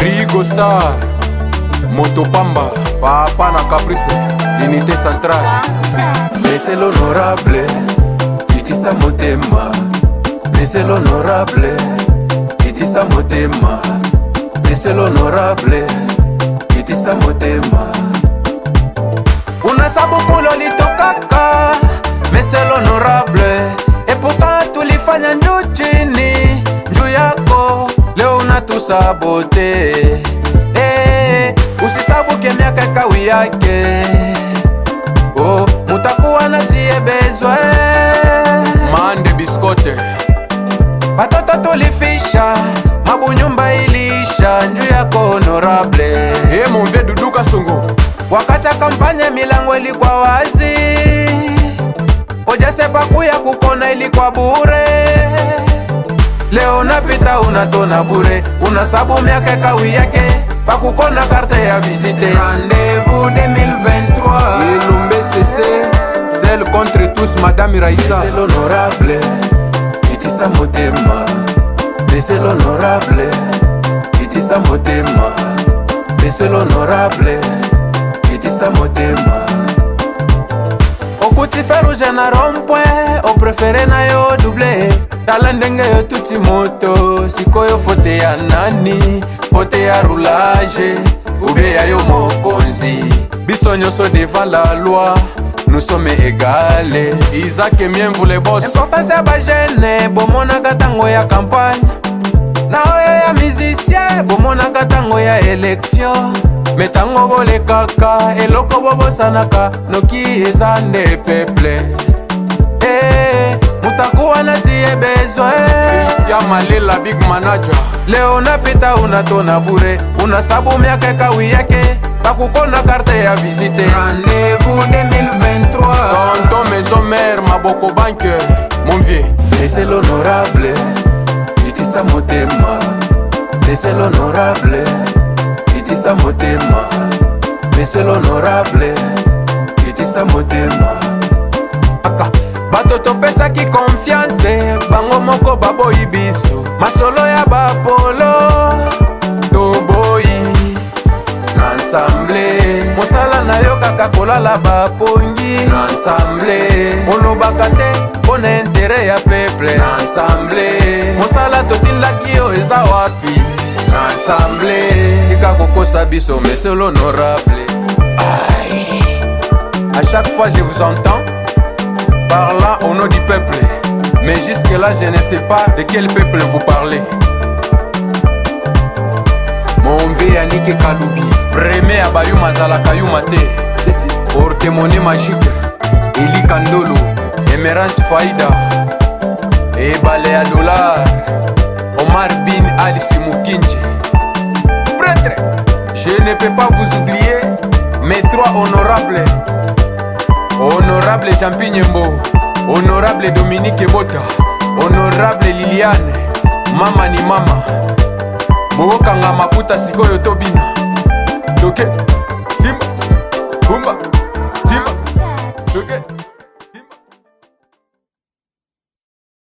Rigo Star, Motopamba, Papa na Caprice, l'unité centrale. Mais c'est l'honorable Kitisa Motema. Mais c'est l'honorable Kitisa Motema. Mais c'est l'honorable Kitisa Motema. Unasabu kulo litokaka. Mais c'est l'honorable. Et pourtant tulifanya njuu chini. Njuu yako leo unatusabote. Usisabuke miaka kawi yake. Oh, mutakuwa na siye bezwe. Mande biskote. Batoto tulifisha, mabunyumba ilisha. Njuu yako honorable. Mon vieux Doudou Kasongo. Wakata kampanya milango ilikuwa wazi. Ojase pakuya kukona ilikuwa bure. Leo napita unatona bure. Unasabu miaka kawi yake. Pakukona carte ya visite. Rendez-vous 2023. Ilumbe CC, celle contre tous, Madame Raissa. C'est l'honorable Kitisa Motema. Mais c'est l'honorable Kitisa Motema. Mais c'est l'honorable Kitisa Motema. Okuti ferouge na rond-point. O préféré na yo doublé. Tala ndenge yo tuti moto. Sikoyo fote ya nani? Fote ya roulage Ube ya yo mokonzi. Biso nyonso devant la loi, nous sommes égales. Isaac et mien vous les boss. Importance ya ba jeune, bomonaka tango ya campagne. Na oyo ya musicien, bomonaka tango ya élection. Metango bole kaka, eloko bobosanaka, noki eza nde peuple. Mutakuwa na siye bezwe. Isia Malela big manager. Leo napita unatona bure. Unasabu miaka kawi yake. Pakukona carte ya visite. Rendez-vous 2023. Tonton maison mère, Maboko banque, mon vieux. Mais c'est l'honorable Kitisa Motema. Mais c'est l'honorable Kitisa Motema. Mais c'est l'honorable Kitisa Motema. Aka batoto pesa ki confiance. Bango moko baboyi biso. Masolo ya bapolo toboyi na ensemble. Mosala na yo kaka kolala bapongi na ensemble. Olobaka te pona intere ya peuple na ensemble. Mosala totindaki yo eza wapi na ensemble. Tika kokosa biso mais c'est l'honorable. À chaque fois je vous entends parlant au nom du peuple, mais jusque là je ne sais pas de quel peuple vous parlez. Mon vieux Yannick Kaloubi, Premier Abayou Mazala Kayuma te. Porte-monnaie magique, Eli Kandolo, Emerance Faïda, et Balea Dollar, Omar Bin Ali Simukinji. Prêtre, je ne peux pas vous oublier, mes trois honorables. Honorable Jean-Pierre Nyembo, honorable Dominique Bota, honorable Liliane, mama ni mama. Bokanga makuta sikoyo tobina. Doke